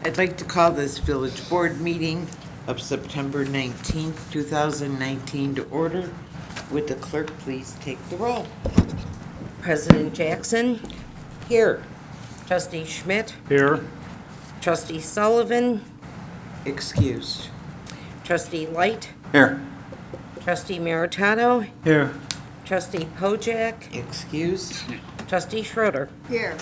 I'd like to call this village board meeting of September 19th, 2019 to order. Would the clerk please take the roll? President Jackson, Here. Trustee Schmidt, Here. Trustee Sullivan, Excused. Trustee Light, Here. Trustee Maritato, Here. Trustee Pojek, Excused. Trustee Schroeder. Here.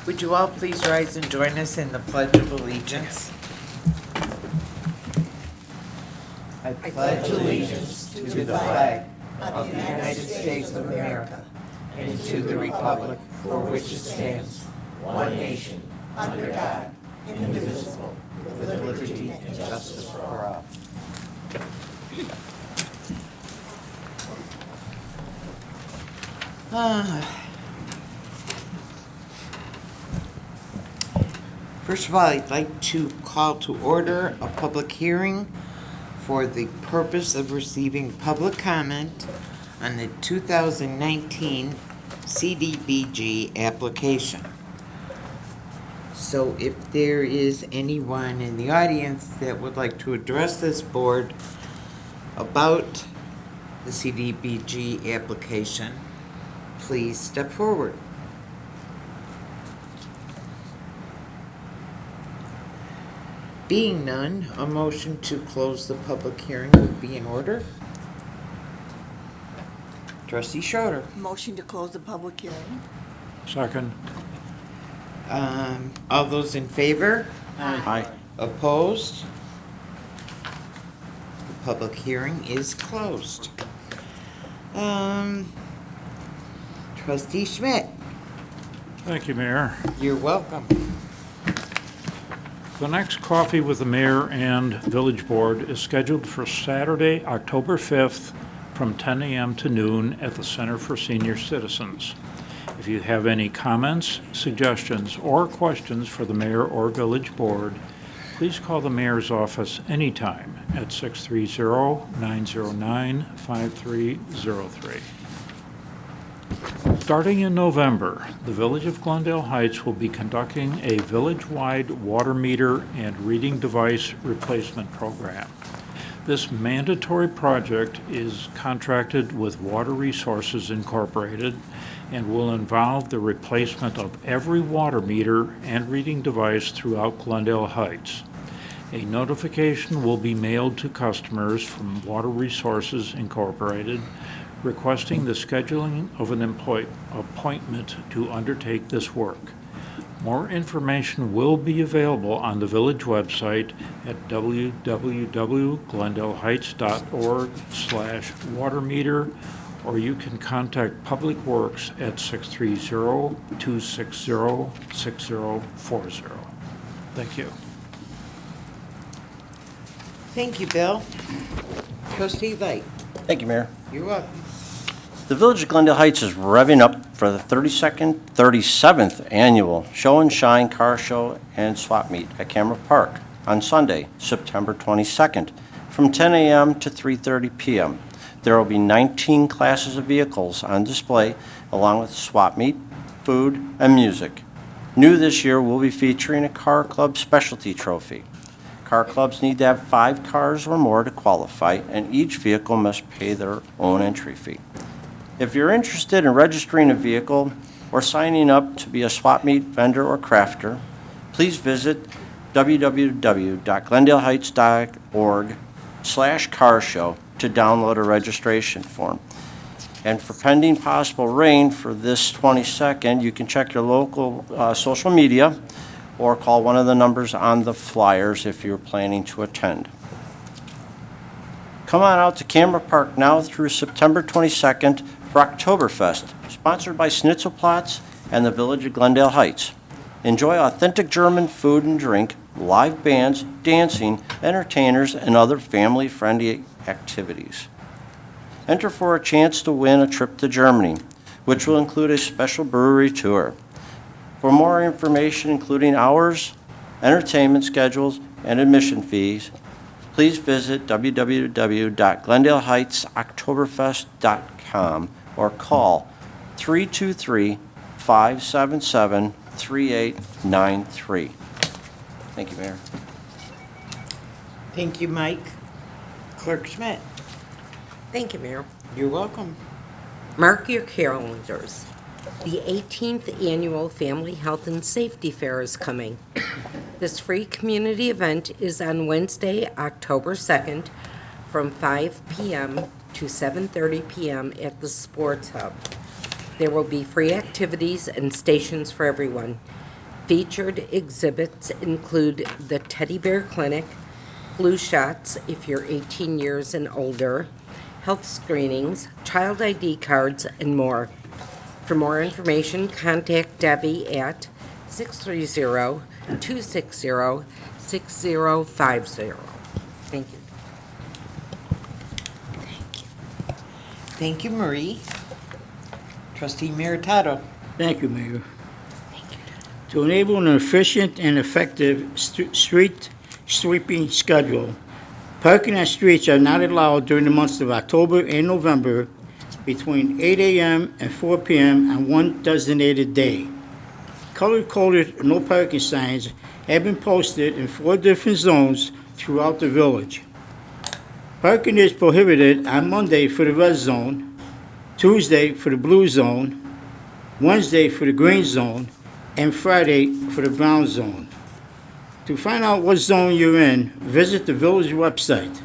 Would you all please rise and join us in the Pledge of Allegiance? I pledge allegiance to the flag of the United States of America and to the republic for which it stands, one nation, under God, indivisible, with liberty and justice for all. First of all, I'd like to call to order a public hearing for the purpose of receiving public comment on the 2019 CDBG application. So if there is anyone in the audience that would like to address this board about the CDBG application, please step forward. Being none, a motion to close the public hearing would be in order. Trustee Schroeder. Motion to close the public hearing. Second. All those in favor? Aye. Opposed? The public hearing is closed. Trustee Schmidt, Thank you, Mayor. you're welcome. The next Coffee with the Mayor and Village Board is scheduled for Saturday, October 5th from 10 a.m. to noon at the Center for Senior Citizens. If you have any comments, suggestions, or questions for the Mayor or Village Board, please call the Mayor's office anytime at 630-909-5303. Starting in November, the Village of Glendale Heights will be conducting a village-wide water meter and reading device replacement program. This mandatory project is contracted with Water Resources Incorporated and will involve the replacement of every water meter and reading device throughout Glendale Heights. A notification will be mailed to customers from Water Resources Incorporated requesting the scheduling of an appointment to undertake this work. More information will be available on the village website at www.glendeleheights.org/watermeter, or you can contact Public Works at 630-260-6040. Thank you. Thank you, Bill. Trustee Light, Thank you, Mayor. you're welcome. The Village of Glendale Heights is revving up for the 37th Annual Show and Shine Car Show and Swap Meet at Camera Park on Sunday, September 22nd, from 10 a.m. to 3:30 p.m. There will be 19 classes of vehicles on display, along with swap meet, food, and music. New this year, we'll be featuring a Car Club specialty trophy. Car clubs need to have 5 cars or more to qualify, and each vehicle must pay their own entry fee. If you're interested in registering a vehicle or signing up to be a swap meet vendor or crafter, please visit www.glendeleheights.org/carshow to download a registration form. And for pending possible rain for this 22nd, you can check your local social media or call one of the numbers on the flyers if you're planning to attend. Come on out to Camera Park now through September 22nd for Oktoberfest, sponsored by Schnitzelplatz and the Village of Glendale Heights. Enjoy authentic German food and drink, live bands, dancing, entertainers, and other family-friendly activities. Enter for a chance to win a trip to Germany, which will include a special brewery tour. For more information, including hours, entertainment schedules, and admission fees, please visit www.glendaleheightsoktoberfest.com or call 323-577-4600. 3893. Thank you, Mayor. Thank you, Mike. Clerk Schmidt, Thank you, Mayor. you're welcome. Mark your calendars. The 18th Annual Family Health and Safety Fair is coming. This free community event is on Wednesday, October 2nd, from 5 p.m. to 7:30 p.m. at the Sports Hub. There will be free activities and stations for everyone. Featured exhibits include the Teddy Bear Clinic, flu shots if you're 18 years and older, health screenings, child ID cards, and more. For more information, contact Debbie at 630-260-6050. Thank you. Thank you, Marie. Trustee Meritato. Thank you, Mayor. To enable an efficient and effective street sweeping schedule, parking on streets are not allowed during the months of October and November between 8 a.m. and 4 p.m. on one designated day. Color-coded no parking signs have been posted in 4 different zones throughout the village. Parking is prohibited on Monday for the red zone, Tuesday for the blue zone, Wednesday for the green zone, and Friday for the brown zone. To find out what zone you're in, visit the village website.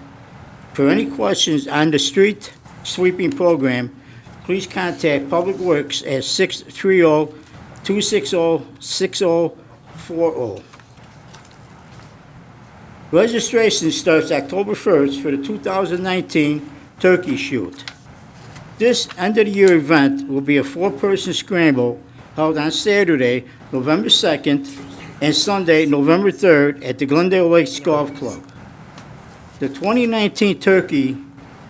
For any questions on the street sweeping program, please contact Public Works at 630-260-6040. Registration starts October 1st for the 2019 Turkey Shoot. This end-of-the-year event will be a 4-person scramble held on Saturday, November 2nd, and Sunday, November 3rd, at the Glendale Lakes Golf Club. The 2019 Turkey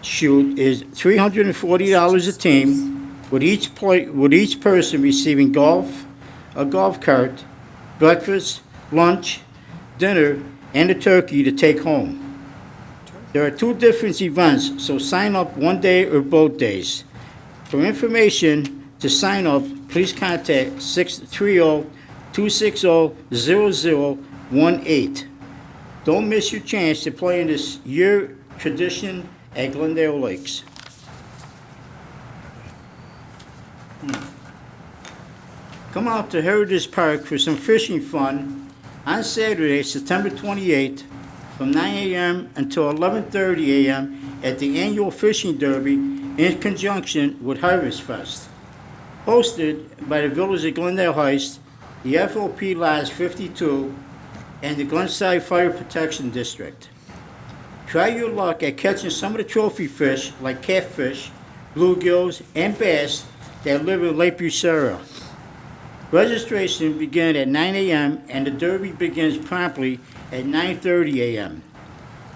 Shoot is $340 a team, with each person receiving a golf cart, breakfast, lunch, dinner, and a turkey to take home. There are 2 different events, so sign up one day or both days. For information to sign up, please contact 630-260-0018. Don't miss your chance to play in this year tradition at Glendale Lakes. Come out to Heritage Park for some fishing fun on Saturday, September 28th, from 9 a.m. until 11:30 a.m. at the annual fishing derby in conjunction with Harvest Fest. Hosted by the Village of Glendale Heights, the FOP Lodge 52, and the Glenside Fire Protection District. Try your luck at catching some of the trophy fish like catfish, bluegills, and bass that live in Lake Bucera. Registration begins at 9 a.m. and the derby begins promptly at 9:30 a.m.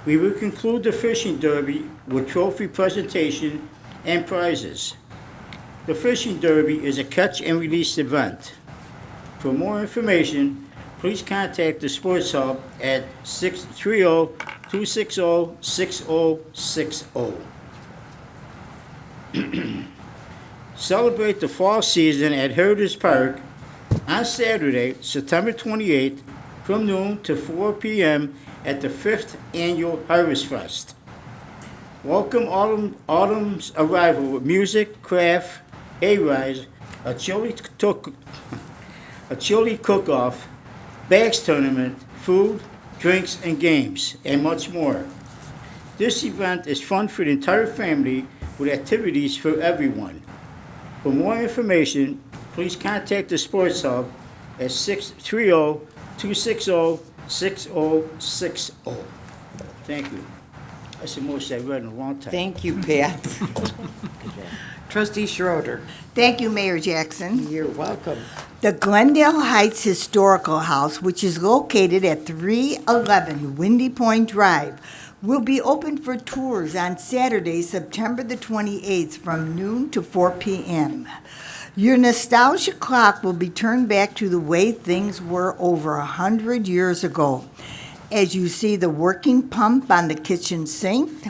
We will conclude the fishing derby with trophy presentation and prizes. The fishing derby is a catch and release event. For more information, please contact the Sports Hub at 630-260-6060. Celebrate the fall season at Heritage Park on Saturday, September 28th, from noon to 4 p.m. at the 5th Annual Harvest Fest. Welcome autumn's arrival with music, craft, A-Rise, a chili cook-off, bags tournament, food, drinks, and games, and much more. This event is fun for the entire family with activities for everyone. For more information, please contact the Sports Hub at 630-260-6060. Thank you. That's the most I've read in a long time. Thank you, Pat. Trustee Schroeder, Thank you, Mayor Jackson. you're welcome. The Glendale Heights Historical House, which is located at 311 Windy Point Drive, will be open for tours on Saturday, September the 28th from noon to 4 p.m. Your nostalgia clock will be turned back to the way things were over 100 years ago. As you see the working pump on the kitchen sink,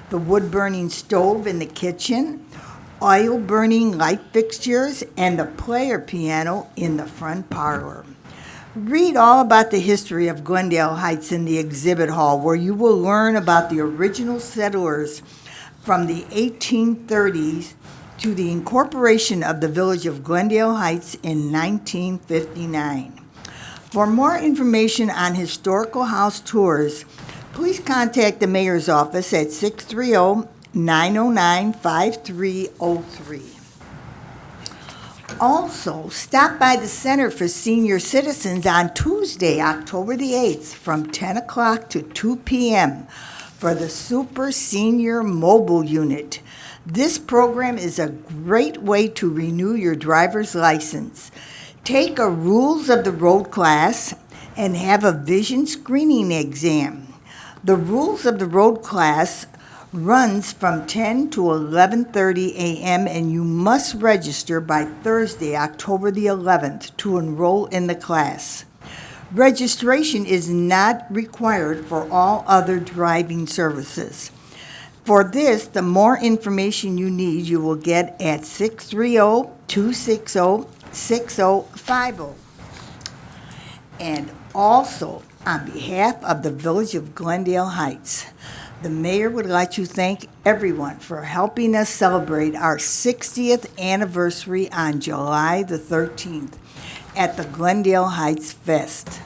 the wood-burning stove in the kitchen, oil-burning light fixtures, and the player piano in the front parlor. Read all about the history of Glendale Heights in the exhibit hall, where you will learn about the original settlers from the 1830s to the incorporation of the village of Glendale Heights in 1959. For more information on historical house tours, please contact the mayor's office at 630-909-5303. Also, stop by the Center for Senior Citizens on Tuesday, October the 8th, from 10 o'clock to 2 p.m. for the Super Senior Mobile Unit. This program is a great way to renew your driver's license. Take a Rules of the Road class and have a vision screening exam. The Rules of the Road class runs from 10 to 11:30 a.m. and you must register by Thursday, October the 11th to enroll in the class. Registration is not required for all other driving services. For this, the more information you need, you will get at 630-260-6050. And also, on behalf of the Village of Glendale Heights, the mayor would like to thank everyone for helping us celebrate our 60th anniversary on July the 13th at the Glendale Heights Fest.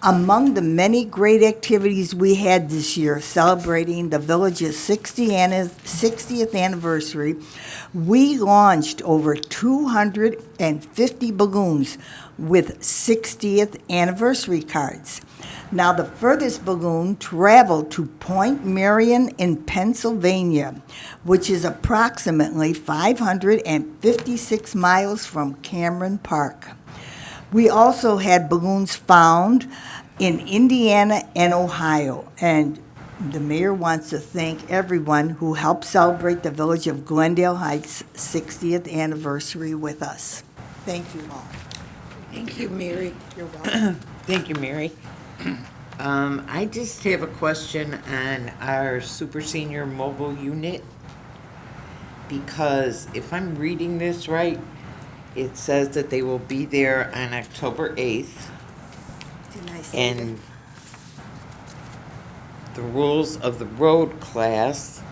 Among the many great activities we had this year celebrating the village's 60th anniversary, we launched over 250 balloons with 60th anniversary cards. Now, the furthest balloon traveled to Point Marion in Pennsylvania, which is approximately 556 miles from Cameron Park. We also had balloons found in Indiana and Ohio, and the mayor wants to thank everyone who helped celebrate the Village of Glendale Heights' 60th anniversary with us. Thank you all. Thank you, Mary. You're welcome. Thank you, Mary. I just have a question on our super senior mobile unit, because if I'm reading this right, it says that they will be there on October 8th, Didn't I say and the rules of the road class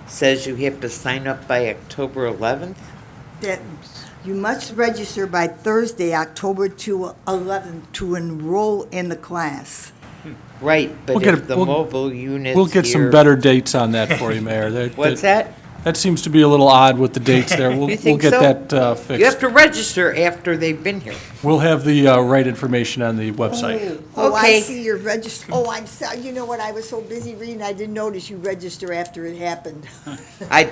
says you have to sign up by October 11th? that you must register by Thursday, October 11th, to enroll in the class? Right, but We'll get if the we'll- mobile unit's We'll get some here- better dates on that for you, Mayor. What's that? That seems to be a little odd with the dates there. We'll You think get so? that You have fixed. to register after they've been here. We'll have the right information on the website. Oh, I Okay. see your register. Oh, I'm sorry. You know what? I was so busy reading, I didn't notice you register after it happened. I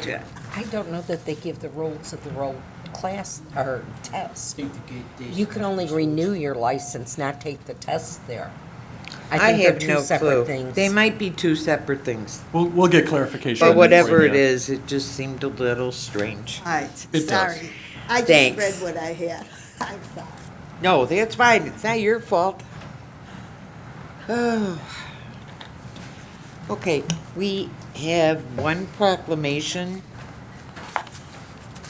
don't know that they give the rules of the road class or test. You can only renew your license, not take the test there. I think they're have two no separate clue. things. They might be two separate things. We'll get clarification. on But that whatever for it you. is, it just seemed a little strange. All right, It does. sorry. I just Thanks. read what I had. I'm sorry. No, that's fine. It's not your fault. Oh. Okay, we have one proclamation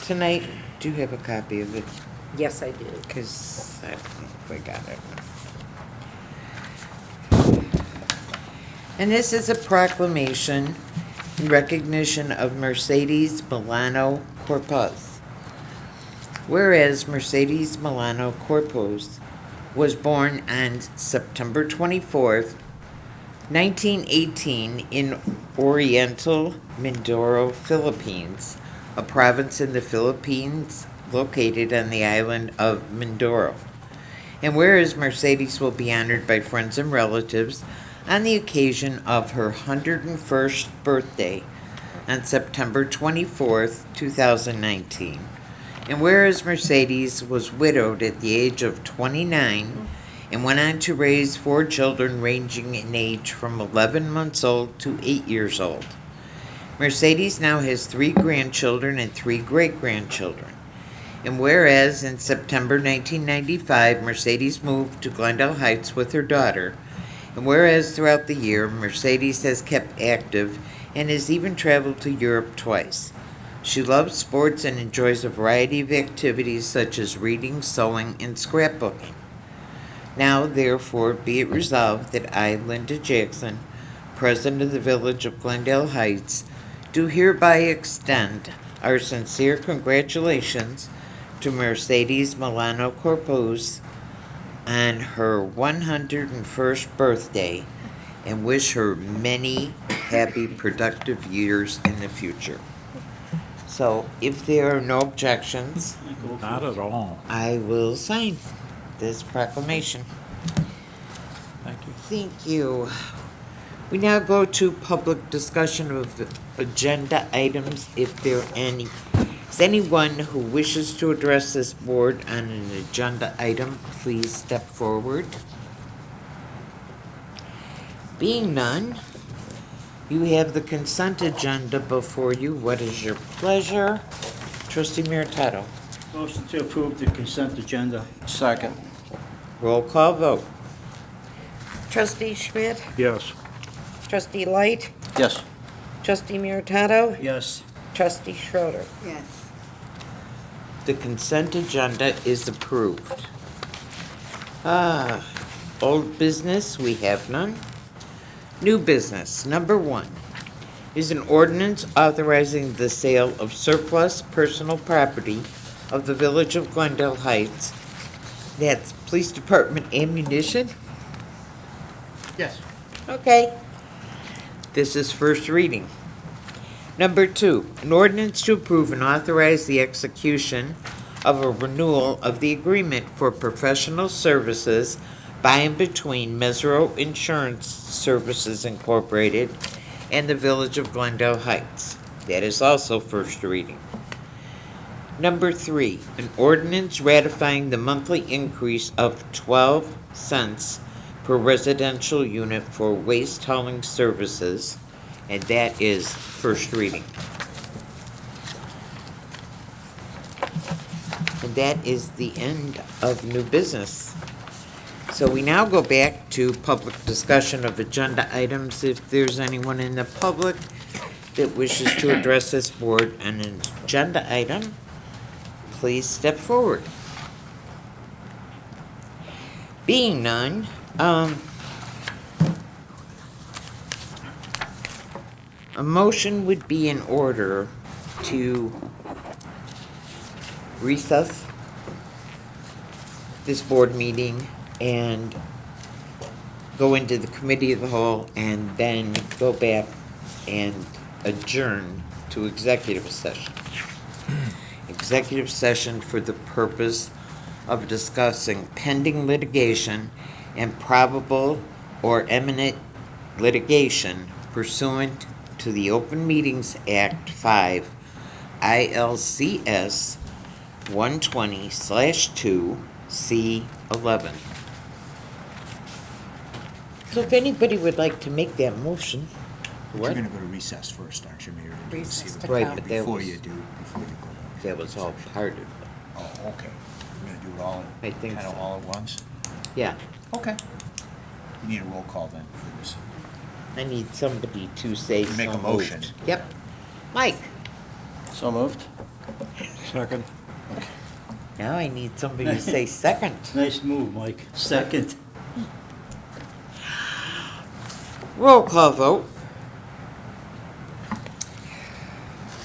tonight. Do you have a copy of it? Yes, I do. Because I don't know if I got it. And this is a proclamation in recognition of Mercedes Milano Corpuz. Whereas Mercedes Milano Corpuz was born on September 24th, 1918 in Oriental Mindoro, Philippines, a province in the Philippines located on the island of Mindoro. And whereas Mercedes will be honored by friends and relatives on the occasion of her 101st birthday on September 24th, 2019. And whereas Mercedes was widowed at the age of 29 and went on to raise 4 children ranging in age from 11 months old to 8 years old. Mercedes now has 3 grandchildren and 3 great-grandchildren. And whereas in September 1995, Mercedes moved to Glendale Heights with her daughter, and whereas throughout the year, Mercedes has kept active and has even traveled to Europe twice. She loves sports and enjoys a variety of activities such as reading, sewing, and scrapbooking. Now, therefore, be it resolved that I, Linda Jackson, President of the Village of Glendale Heights, do hereby extend our sincere congratulations to Mercedes Milano Corpus on her 101st birthday and wish her many happy, productive years in the future. So, if there are no objections, Not at all. I will sign this proclamation. Thank you. Thank you. We now go to public discussion of agenda items, if there are any. Is anyone who wishes to address this board on an agenda item, please step forward. Being none, you have the consent agenda before you. What is your pleasure? Trustee Meritato. Motion to approve the consent agenda. Second. Roll call vote. Trustee Schmidt? Yes. Trustee Light? Yes. Trustee Meritato? Yes. Trustee Schroeder. Yes. The consent agenda is approved. Old business, we have none. New business, number 1, is an ordinance authorizing the sale of surplus personal property of the Village of Glendale Heights. That's police department ammunition? Yes. Okay. This is first reading. Number 2, an ordinance to approve and authorize the execution of a renewal of the agreement for professional services by and between Mesro Insurance Services Incorporated and the Village of Glendale Heights. That is also first reading. Number 3, an ordinance ratifying the monthly increase of 12 cents per residential unit for waste hauling services, and that is first reading. And that is the end of new business. So we now go back to public discussion of agenda items. If there's anyone in the public that wishes to address this board on an agenda item, please step forward. Being none, a motion would be in order to recess this board meeting and go into the committee of the whole and then go back and adjourn to executive session. Executive session for the purpose of discussing pending litigation and probable or imminent litigation pursuant to the Open Meetings Act 5 ILCS 120/2 C11. So if anybody would like to make that motion. You're gonna go to recess first, aren't you, Mayor? And see Recess what- to Right, come. but that Before was, you go. that was all part of it. Oh, okay. We're gonna do it all, I think kind of so. all at once? Yeah, Okay. You need a roll call then for this. I need somebody to say Make a so motion. moved. Yep. Mike, So moved? Second. now I need somebody to say second. Nice move, Mike. Second. Roll call vote.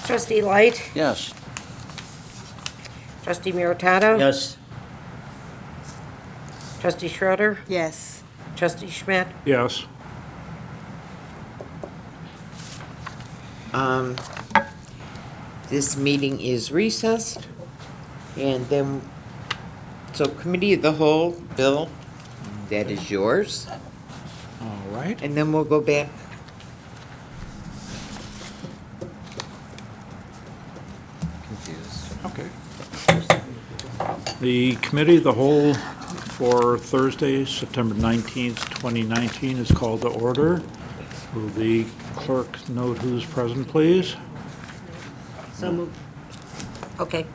Trustee Light? Yes. Trustee Meritato? Yes. Trustee Schroeder? Yes. Trustee Schmidt? Yes. This meeting is recessed, and then, so committee of the whole, Bill, that is yours, All right. and then we'll go back. Confused. Okay. The Committee of the Whole for Thursday, September 19th, 2019 is called to order. Will the clerk note who's present, please? So moved. Okay.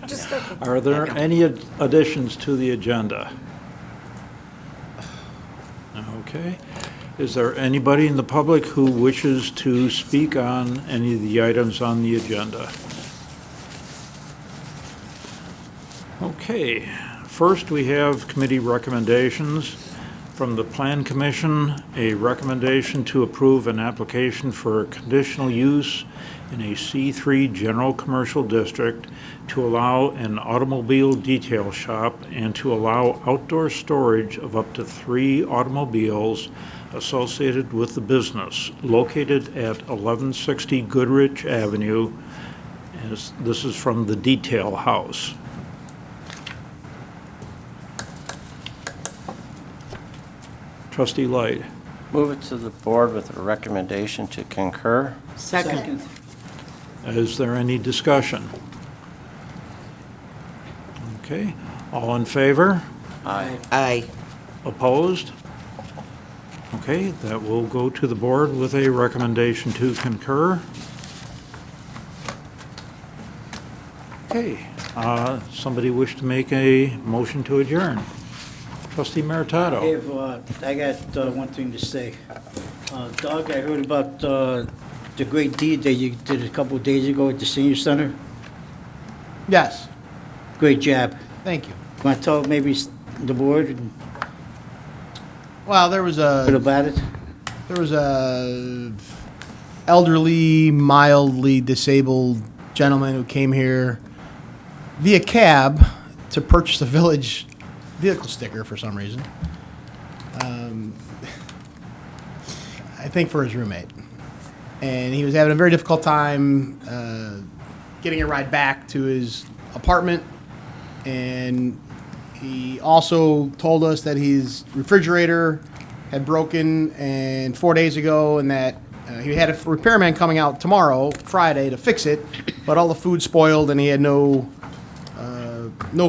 Just okay. Are there any additions to the agenda? Okay. Is there anybody in the public who wishes to speak on any of the items on the agenda? Okay, first we have committee recommendations. From the Plan Commission, a recommendation to approve an application for conditional use in a C3 General Commercial District to allow an automobile detail shop and to allow outdoor storage of up to 3 automobiles associated with the business located at 1160 Goodrich Avenue. This is from the Detail House. Trustee Light. Move it to the board with a recommendation to concur. Second. Is there any discussion? Okay, all in favor? Aye. Aye. Opposed? Okay, that will go to the board with a recommendation to concur. Okay, somebody wish to make a motion to adjourn? Trustee Meritato. I got one thing to say. Doug, I heard about the great deed that you did a couple of days ago at the senior center. Yes, Great job. thank you. Want to tell maybe the board Well, there was a bit a about it? elderly, mildly disabled gentleman who came here via cab to purchase a village vehicle sticker for some reason. I think for his roommate. And he was having a very difficult time getting a ride back to his apartment. And he also told us that his refrigerator had broken and 4 days ago, and that he had a repairman coming out tomorrow, Friday, to fix it, but all the food spoiled and he had no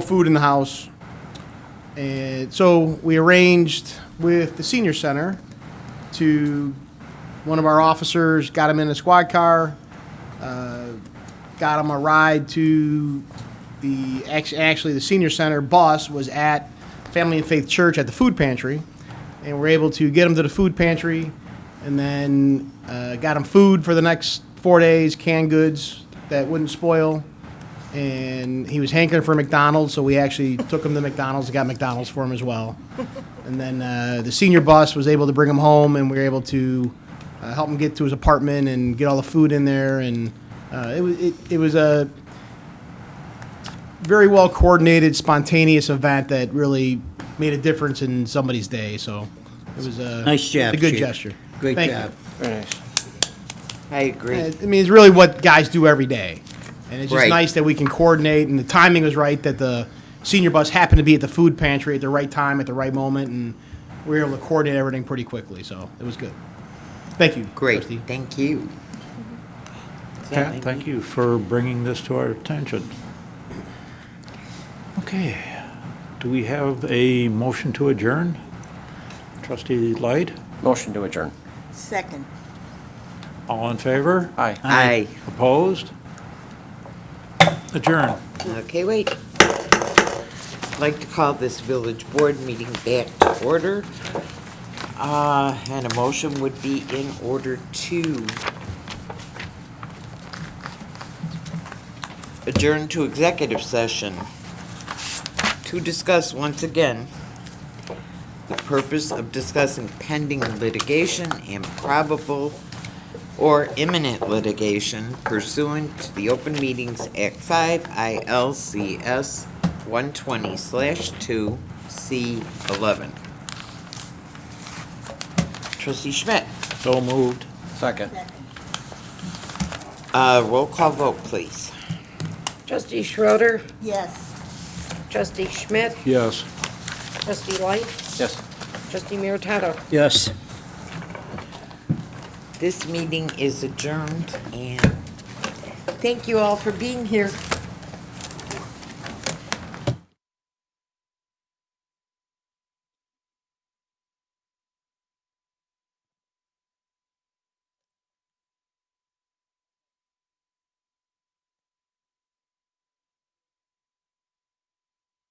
food in the house. And so we arranged with the senior center to, one of our officers got him in a squad car, got him a ride to actually the senior center bus was at Family and Faith Church at the food pantry, and we're able to get him to the food pantry, and then got him food for the next 4 days, canned goods that wouldn't spoil. And he was hankering for McDonald's, so we actually took him to McDonald's and got McDonald's for him as well. And then the senior bus was able to bring him home, and we were able to help him get to his apartment and get all the food in there. And it was a very well coordinated, spontaneous event that really made a difference in somebody's day. So it was Nice job, a good Chief. gesture. Great Thank job. Very nice. I agree. I mean, it's really what guys do every day. And it's just Right. nice that we can coordinate, and the timing was right, that the senior bus happened to be at the food pantry at the right time, at the right moment, and we were able to coordinate everything pretty quickly, so it was good. Thank you. Great, Trustee. thank you. Pat, thank you for bringing this to our attention. Okay, do we have a motion to adjourn? Trustee Light, Motion to adjourn. Second. all in favor? Aye. Aye. Opposed? Adjourn. Okay, wait. I'd like to call this village board meeting back to order. And a motion would be in order to adjourn to executive session to discuss once again the purpose of discussing pending litigation and probable or imminent litigation pursuant to the Open Meetings Act 5 ILCS 120/2 C11. Trustee Schmidt, So moved. Second. roll call vote, please. Trustee Schroeder, Yes. Trustee Schmidt, Yes. Trustee Light, Yes. Trustee Meritato. Yes. This meeting is adjourned, and thank you all for being here.